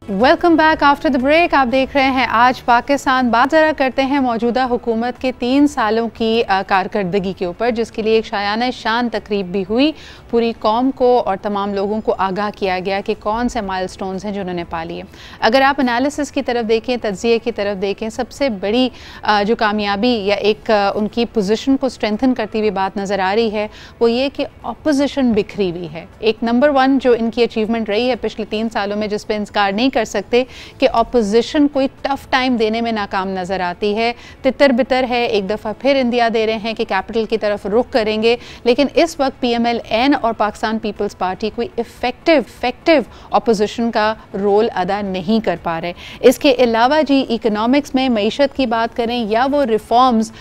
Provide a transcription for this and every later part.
Welcome back after the break. आप देख रहे हैं आज पाकिस्तान। बात ज़रा करते हैं मौजूदा हुकूमत के 3 सालों की कारकर्दगी के ऊपर, जिसके लिए एक शायाना शान तकरीब भी हुई। पूरी कौम को और तमाम लोगों को आगाह किया गया कि कौन से माइलस्टोन्स हैं जो उन्होंने पा लिए। अगर आप एनालिसिस की तरफ देखें, तज्ज़िये की तरफ देखें, सबसे बड़ी जो कामयाबी या एक उनकी पोजीशन को स्ट्रेंथन करती हुई बात नज़र आ रही है वो ये कि अपोजिशन बिखरी हुई है। एक नंबर 1 जो इनकी अचीवमेंट रही है पिछले 3 सालों में, जिस पर इंकार नहीं कर सकते कि अपोजिशन कोई टफ टाइम देने में नाकाम नजर आती है। तितर बितर है, एक दफ़ा फिर इंदिया दे रहे हैं कि कैपिटल की तरफ रुख करेंगे, लेकिन इस वक्त PMLN और पाकिस्तान पीपल्स पार्टी कोई इफेक्टिव अपोजिशन का रोल अदा नहीं कर पा रहे। इसके अलावा जी इकोनॉमिक्स में मईशत की बात करें या वो रिफॉर्म्स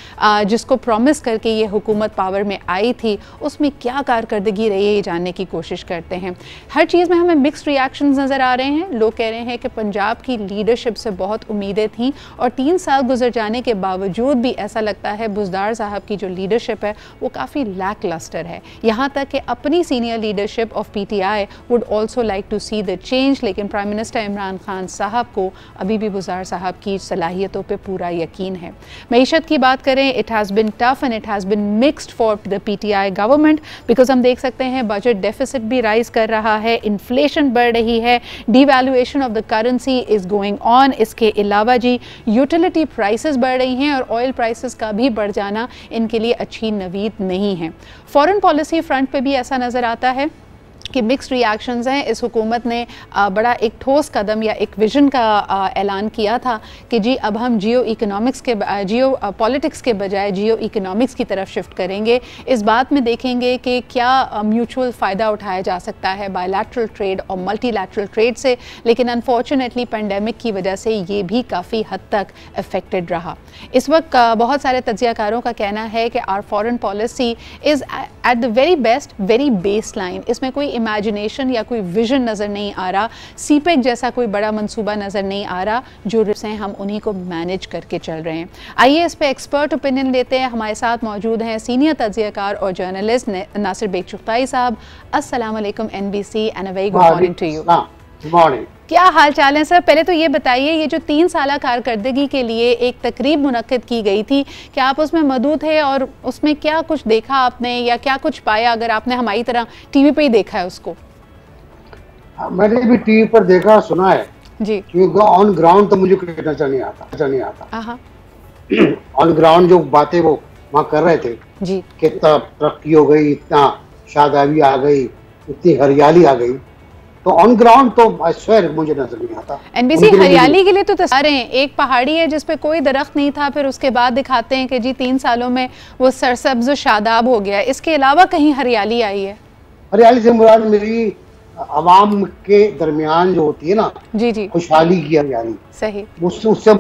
जिसको प्रॉमिस करके ये हुकूमत पावर में आई थी, उसमें क्या कारकर्दगी रही है ये जानने की कोशिश करते हैं। हर चीज़ में हमें मिक्स्ड रिएक्शंस नज़र आ रहे हैं। लोग कह रहे हैं कि पंजाब की लीडरशिप से बहुत उम्मीदें थीं और 3 साल गुजर जाने के बावजूद भी ऐसा लगता है बुज़दार साहब की जो लीडरशिप है वो काफ़ी लैक लस्टर है। यहाँ तक कि अपनी senior leadership of PTI would also like to see the change, लेकिन प्राइम मिनिस्टर इमरान खान साहब को अभी भी बुज़दार साहब की सलाहियतों पर पूरा यकीन है। मईशत की बात करें, it has been tough and it has been mixed for the PTI government, because हम देख सकते हैं बजट डेफिसिट भी राइज कर रहा है, इन्फ्लेशन बढ़ रही है, devaluation of the currency is going on. इसके अलावा जी यूटिलिटी प्राइसेस बढ़ रही हैं और ऑयल प्राइसेस का भी बढ़ जाना इनके लिए अच्छी नवीद नहीं है। फॉरेन पॉलिसी फ्रंट पे भी ऐसा नज़र आता है कि मिक्स्ड रिएक्शंस हैं। इस हुकूमत ने बड़ा एक ठोस कदम या एक विजन का ऐलान किया था कि जी अब हम जियो पॉलिटिक्स के बजाय जियो इकोनॉमिक्स की तरफ शिफ्ट करेंगे। इस बात में देखेंगे कि क्या म्यूचुअल फ़ायदा उठाया जा सकता है बायलैटरल ट्रेड और मल्टीलैटरल ट्रेड से, लेकिन अनफॉर्चुनेटली पेंडेमिक की वजह से ये भी काफ़ी हद तक अफेक्टेड रहा। इस वक्त बहुत सारे तज्ज़ियाकारों का कहना है कि our foreign policy is at the very best very base line. इसमें कोई इमेजिनेशन या कोई विजन नज़र नहीं आ रहा, CPEC जैसा कोई बड़ा मंसूबा नज़र नहीं आ रहा, जो रिस्क हैं हम उन्हीं को मैनेज करके चल रहे हैं। आइए इस पे एक्सपर्ट ओपिनियन लेते हैं। हमारे साथ मौजूद हैं सीनियर तज्ज़ियाकार और जर्नलिस्ट नासिर बेग चुगताई साहब। अस्सलाम वालेकुम NBC and a very good morning to you. Morning. क्या हाल चाल है सर? पहले तो ये बताइए, ये जो 3 साल कारकर्दगी के लिए एक तकरीब मुनक्किद की गई थी, क्या आप उसमें मौजूद थे और उसमें क्या कुछ देखा आपने या क्या कुछ पाया, अगर आपने हमारी तरह TV पे ही देखा है उसको? मैंने भी TV पर देखा, सुना है जी, क्योंकि ऑन ग्राउंड तो मुझे कुछ नजर नहीं आता। ऑन ग्राउंड जो बातें वो वहाँ कर रहे थे जी, कितना तरक्की हो गई, इतना शादाबी आ गई, इतनी हरियाली आ गई, तो ऑन ग्राउंड तो आई स्वेयर मुझे नजर नहीं आता। NBC हरियाली के लिए तो तस्वीरें हैं, एक पहाड़ी है जिस पे कोई दरख्त नहीं था, फिर उसके बाद दिखाते हैं कि जी 3 सालों में वो सरसब्ज शादाब हो गया। इसके अलावा कहीं हरियाली आई है? हरियाली से मुराद मेरी अवाम के दरमियान जो होती है ना जी जी, खुशहाली की हरियाली, सही, उससे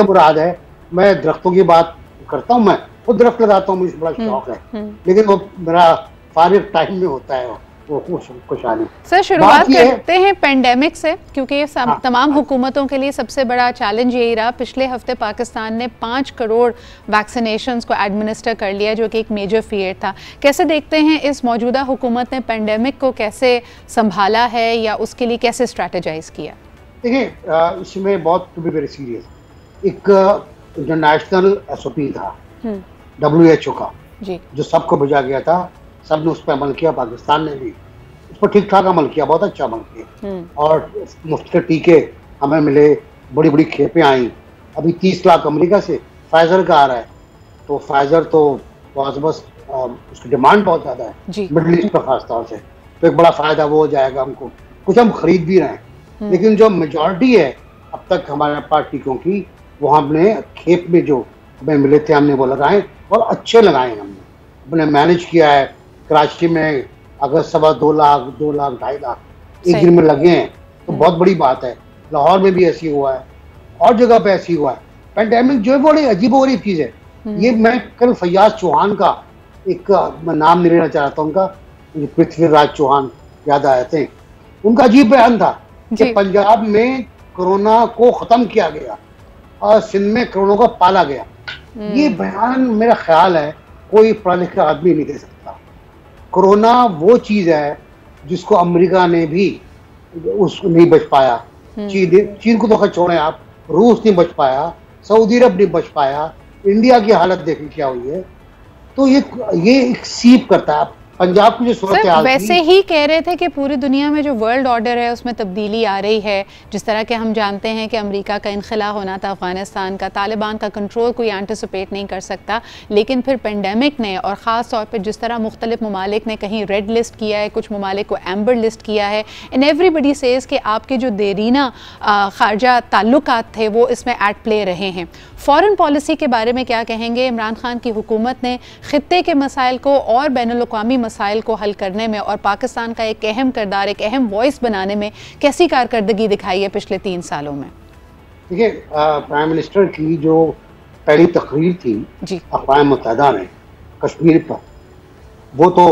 मुराद है। मैं दरख्तों की बात करता हूँ, मैं खुद दरख्त लगाता हूँ, मुझे बड़ा शौक है, लेकिन वो मेरा फारिग टाइम में होता है वो खुशहाली। सर शुरुआत करते हैं पेंडेमिक से, क्योंकि तमाम हुकूमतों के लिए सबसे बड़ा चैलेंज यही रहा। पिछले हफ्ते पाकिस्तान ने 5 करोड़ वैक्सीनेशंस को एडमिनिस्टर कर लिया, जो कि एक मेजर फीयर था। कैसे देखते हैं इस मौजूदा हुकूमत ने पेंडेमिक को कैसे संभाला है या उसके लिए कैसे स्ट्रेटेजाइज किया? देखिए, इसमें बहुत टू बी वेरी सीरियस, एक जो नेशनल SOP था WHO का जी, जो सबको भेजा गया था, सबने उस पर अमल किया, पाकिस्तान ने भी उस पर ठीक ठाक अमल किया, बहुत अच्छा अमल किया, और मुफ्त के टीके हमें मिले, बड़ी बड़ी खेपें आई। अभी 30 लाख अमेरिका से फाइजर का आ रहा है, तो फाइजर तो बस उसकी डिमांड बहुत ज़्यादा है मिडल ईस्ट पर खास तौर से, तो एक बड़ा फ़ायदा वो हो जाएगा हमको। कुछ हम खरीद भी रहे हैं, लेकिन जो मेजॉरिटी है अब तक हमारे पास टीकों की, वो हमने खेप में जो हमें मिले थे हमने वो लगाए और अच्छे लगाए, हमने मैनेज किया है। कराची में अगर 2.25 लाख 2.5 लाख एक दिन में लगे हैं तो बहुत बड़ी बात है। लाहौर में भी ऐसी हुआ है और जगह पे ऐसी हुआ है। पेंडेमिक जो है बड़ी अजीबोगरीब चीज़ है। ये मैं कल फैयाज चौहान का एक नाम नहीं लेना चाहता उनका, मुझे पृथ्वीराज चौहान याद आए थे, उनका अजीब बयान था कि पंजाब में कोरोना को ख़त्म किया गया और सिंध में कोरोना को पाला गया। ये बयान मेरा ख्याल है कोई पढ़ा लिखा आदमी नहीं दे सकता। कोरोना वो चीज़ है जिसको अमेरिका ने भी उसको नहीं बच पाया, चीन को तो खैर छोड़ें आप, रूस नहीं बच पाया, सऊदी अरब नहीं बच पाया, इंडिया की हालत देखिए क्या हुई है। तो ये एक सीप करता है पंजाब की जो सूरत हाल। वैसे ही कह रहे थे कि पूरी दुनिया में जो वर्ल्ड ऑर्डर है उसमें तब्दीली आ रही है, जिस तरह के हम जानते हैं कि अमेरिका का इनखला होना था अफगानिस्तान का, तालिबान का कंट्रोल कोई एंटिसिपेट नहीं कर सकता, लेकिन फिर पेंडेमिक ने और ख़ास तौर पर जिस तरह मुख्तलिफ ममालिक ने कहीं रेड लिस्ट किया है, कुछ ममालिक को एम्बर लिस्ट किया है, एंड एवरीबडी सेज कि आपके जो देरीना खारजा ताल्लुकात थे वो इसमें एट प्ले रहे हैं। फ़ॉरेन पॉलिसी के बारे में क्या कहेंगे? इमरान खान की हुकूमत ने खित्ते के मसाइल को और बैनुल-अक़वामी मसाइल को हल करने में और पाकिस्तान का एक अहम किरदार, एक अहम वॉइस बनाने में कैसी कारकर्दगी दिखाई है पिछले 3 सालों में? देखिए, प्राइम मिनिस्टर की जो पहली तकरीर थी अक़वाम मुत्तहिदा में कश्मीर पर, वो तो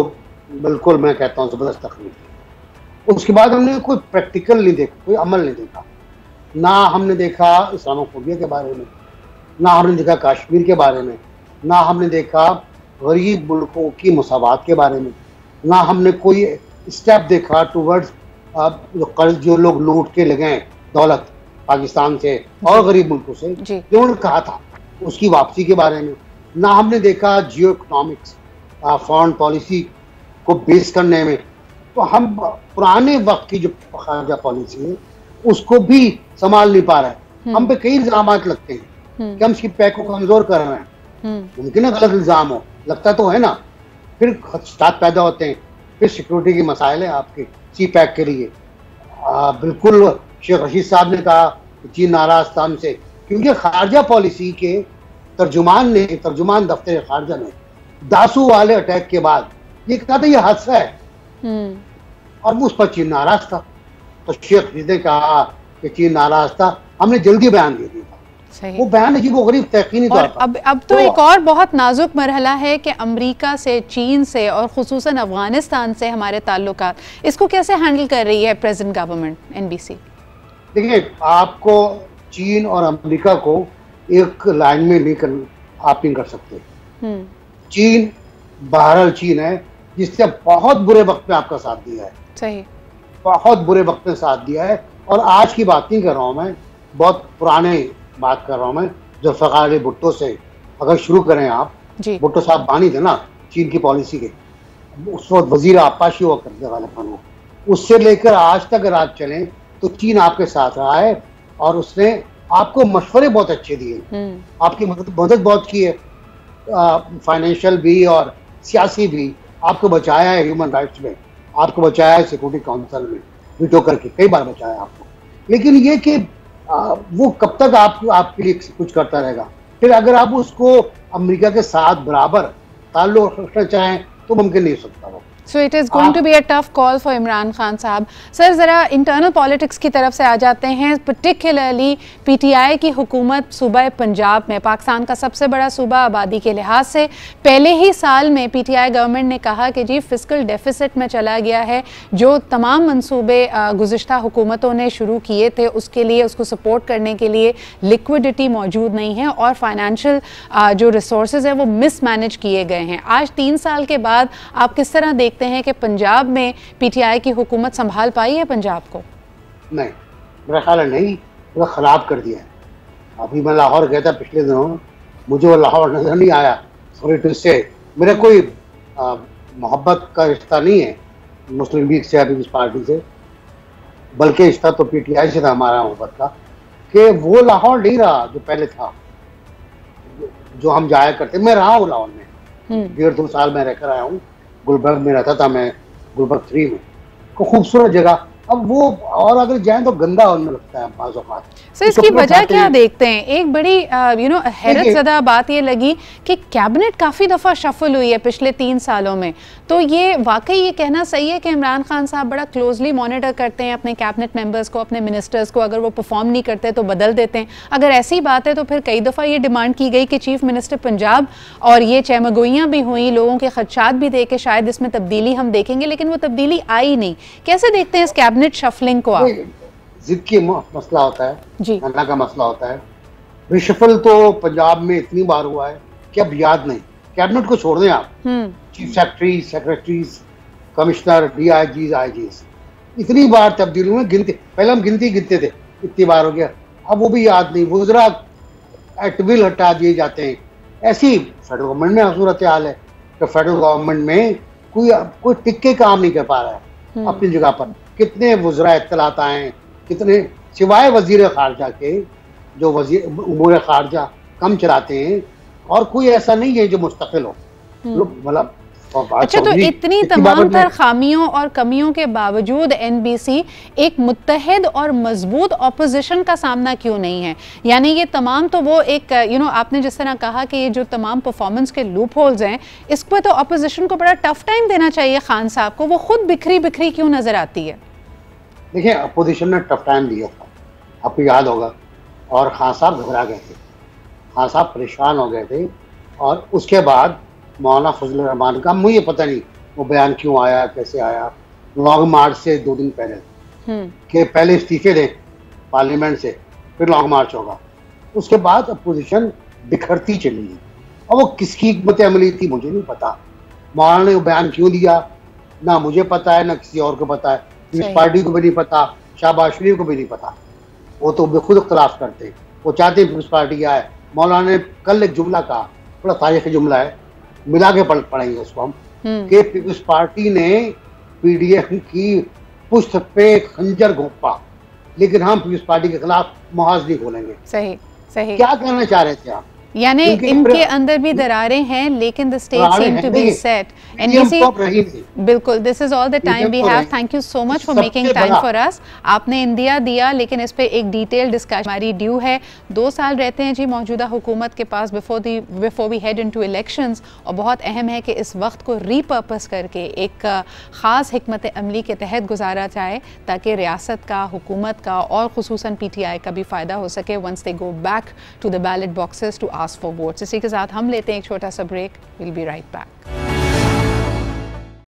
बिल्कुल मैं कहता हूँ ज़बरदस्त तकरीर थी। उसके बाद हमने कोई प्रैक्टिकल नहीं देखा, कोई अमल नहीं देखा। ना हमने देखा इस्लामोफोबिया के बारे में, ना हमने देखा कश्मीर के बारे में, ना हमने देखा गरीब मुल्कों की मसावात के बारे में, ना हमने कोई स्टेप देखा टूवर्ड्स जो कर्ज जो लोग लूट के लगे हैं दौलत पाकिस्तान से और गरीब मुल्कों से, जो उन्होंने कहा था उसकी वापसी के बारे में। ना हमने देखा जियो इकोनॉमिक्स फॉरेन पॉलिसी को बेस करने में। तो हम पुराने वक्त की जो खारजा पॉलिसी है उसको भी संभाल नहीं पा रहे हैं। हम पे कई इल्जाम लगते हैं कि हम सी पैक को कमजोर कर रहे हैं। मुमकिन है गलत इल्जाम हो, लगता तो है ना। फिर खदशात पैदा होते हैं, फिर सिक्योरिटी के मसाइल हैं आपके सी पैक के लिए। बिल्कुल शेख रशीद साहब ने कहा कि चीन नाराज था हमसे, क्योंकि खारजा पॉलिसी के तर्जुमान दफ्तर खारजा ने दासू वाले अटैक के बाद ये कहा था ये हादसा है, और उस पर चीन नाराज था। तो शेख रशीद ने कहा कि चीन नाराज था, हमने जल्दी बयान दे दिया। वो बयान अजीब व गरीब तहकीनी तौर पर। अब तो एक और बहुत नाजुक मरहला है कि अमेरिका से, चीन से और खुसूसन अफगानिस्तान से हमारे ताल्लुकात, इसको कैसे हैंडल कर रही है प्रेजेंट गवर्नमेंट एनबीसी? देखिए, आपको चीन और अमेरिका को एक लाइन में आप नहीं कर सकते। चीन बहरहाल चीन है जिसने बहुत बुरे वक्त में आपका साथ दिया है। सही, बहुत बुरे वक्त में साथ दिया है। और आज की बात नहीं कर रहा हूँ मैं, बहुत पुराने बात कर रहा हूँ मैं। जुल्फ़िकार अली भुट्टो से अगर शुरू करें आप, भुट्टो साहब बानी थे ना चीन की पॉलिसी के, उस वक्त वजीर आपाशी हुआ करते वाले, उससे लेकर आज तक अगर आप चलें तो चीन आपके साथ रहा है और उसने आपको मशवरे बहुत अच्छे दिए, आपकी मदद बहुत की है, फाइनेंशियल भी और सियासी भी। आपको बचाया है ह्यूमन राइट्स में, आपको बचाया है सिक्योरिटी काउंसिल में वीटो करके, कई बार बचाया आपको। लेकिन ये कि वो कब तक आपके लिए कुछ करता रहेगा? फिर अगर आप उसको अमेरिका के साथ बराबर ताल्लुक रखना चाहें तो मुमकिन नहीं हो सकता वो। So it is going to be a tough call for Imran Khan साहब। सर, ज़रा इंटरनल पॉलिटिक्स की तरफ से आ जाते हैं। पर्टिकुलरली पीटीआई की हुकूमत सूबा पंजाब में, पाकिस्तान का सबसे बड़ा सूबा आबादी के लिहाज से, पहले ही साल में पीटीआई गवर्नमेंट ने कहा कि जी फिस्कल डेफिसिट में चला गया है। जो तमाम मंसूबे गुज़िश्ता हुकूमतों ने शुरू किए थे उसके लिए, उसको सपोर्ट करने के लिए लिक्विडिटी मौजूद नहीं है और फाइनेंशियल जो रिसोर्सेज हैं वो मिसमैनेज किए गए हैं। आज 3 साल के बाद आप किस तरह देखते हैं कि पंजाब में पीटीआई की हुकूमत संभाल पाई है पंजाब को? नहीं, मेरा ख्याल है नहीं, वो खराब कर दिया है। अभी मैं लाहौर गया था पिछले दिनों, मुझे वो लाहौर नजर नहीं आया। सॉरी टू से, मेरा कोई मोहब्बत का रिश्ता नहीं है मुस्लिम लीग से या पीपल्स पार्टी से, बल्कि रिश्ता तो पीटीआई से था हमारा मोहब्बत का, कि वो लाहौर नहीं रहा जो पहले था, जो हम जाया करते। मैं रहा हूँ लाहौर में, 1.5-2 साल में रहकर आया हूँ। गुलबर्ग में रहता था मैं, गुलबर्ग 3 में। को खूबसूरत जगह। अब वो और अगर जाएं तो गंदा होने लगता है बाज़ औक़ात। सर, इसकी वजह क्या देखते हैं? एक बड़ी हैरत ज़दा बात ये लगी कि कैबिनेट काफ़ी दफ़ा शफल हुई है पिछले 3 सालों में। तो ये वाकई ये कहना सही है कि इमरान खान साहब बड़ा क्लोजली मॉनिटर करते हैं अपने कैबिनेट मेंबर्स को, अपने मिनिस्टर्स को, अगर वो परफॉर्म नहीं करते तो बदल देते हैं। अगर ऐसी बात है तो फिर कई दफ़ा ये डिमांड की गई कि चीफ मिनिस्टर पंजाब, और ये चहमगोइयाँ भी हुई, लोगों के खदशात भी थे कि शायद इसमें तब्दीली हम देखेंगे, लेकिन वो तब्दीली आई नहीं। कैसे देखते हैं इस कैबिनेट शफलिंग को आप? जिद की मसला होता है जी, अन्ना का मसला होता है। रिशफल तो पंजाब में इतनी बार हुआ है कि अब याद नहीं। कैबिनेट को छोड़ दें आप, chief secretary, secretaries, commissioner, डीआईजीज, IGs, इतनी बार तब्दीली में गिनती, पहले हम गिनती गिनते थे इतनी बार हो गया, अब वो भी याद नहीं, वुज़रा एट विल हटा दिए जाते हैं। ऐसी फेडरल गवर्नमेंट में सूरत हाल है तो फेडरल गवर्नमेंट में कोई टिक के काम नहीं कर पा रहा है अपनी जगह पर। कितने वुज़रा इत्तलात आए हैं, कितने सिवाय वजीर खारजा के, जो वजीर उमूर खारजा कम चलाते हैं, और कोई ऐसा नहीं है जो मुस्तकिल हो। मतलब अच्छा, तो इतनी तमाम तर खामियों और कमियों के बावजूद एनबीसी एक मुत्तहिद और मजबूत ऑपोजिशन का सामना क्यों नहीं है? यानी ये तमाम तो वो एक आपने जिस तरह कहा कि ये जो तमाम परफॉर्मेंस के लूप होल्स हैं, इस पर तो ऑपोजिशन को बड़ा टफ टाइम देना चाहिए खान साहब को। वो खुद बिखरी बिखरी क्यों नजर आती है? देखिए, अपोजिशन ने टफ टाइम दिया था, आपको याद होगा, और खान साहब घबरा गए थे, खान साहब परेशान हो गए थे। और उसके बाद मौलाना फजल रहमान का मुझे पता नहीं वो बयान क्यों आया, कैसे आया, लॉन्ग मार्च से 2 दिन पहले कि पहले इस्तीफे दें पार्लियामेंट से, फिर लॉन्ग मार्च होगा। उसके बाद अपोजिशन बिखरती चली गई, और वो किसकी हिकमत अमली थी मुझे नहीं पता। मौलाना ने वो बयान क्यों दिया, ना मुझे पता है, ना किसी और को पता है, पीपल्स पार्टी को भी नहीं पता, शहबाज शरीफ को भी नहीं पता। वो तो खुद इख्तलाफ करते हैं, वो चाहते हैं पीपल्स पार्टी आए। मौलाना ने कल एक जुमला कहा, बड़ा तारीखी जुमला है, मिला के पढ़ेंगे उसको हम, कि पीपल्स पार्टी ने पीडीएफ की पुष्ट पे खंजर घोंपा, लेकिन हम पीपल्स पार्टी के खिलाफ मुहाज नहीं खोलेंगे। सही सही, क्या कहना चाह रहे थे आप? यानी इनके अंदर भी दरारें हैं, लेकिन the state seem to be set. NBC, बिल्कुल, this is all the time we have. Thank you so much for making time for us. आपने इंडिया दिया, लेकिन इस पे एक डिटेल डिस्कशन हमारी ड्यू है। 2 साल रहते हैं जी मौजूदा हुकूमत के पास before we head into elections, और बहुत अहम है कि इस वक्त को रीपर्पस करके एक ख़ास हिकमत अमली के तहत गुजारा जाए, ताकि रियासत का, हुकूमत का और खुसूसन PTI का भी फ़ायदा हो सके once they go back to the ballot boxes to ask for votes. इसी के साथ हम लेते हैं एक छोटा सा break. Will be right back.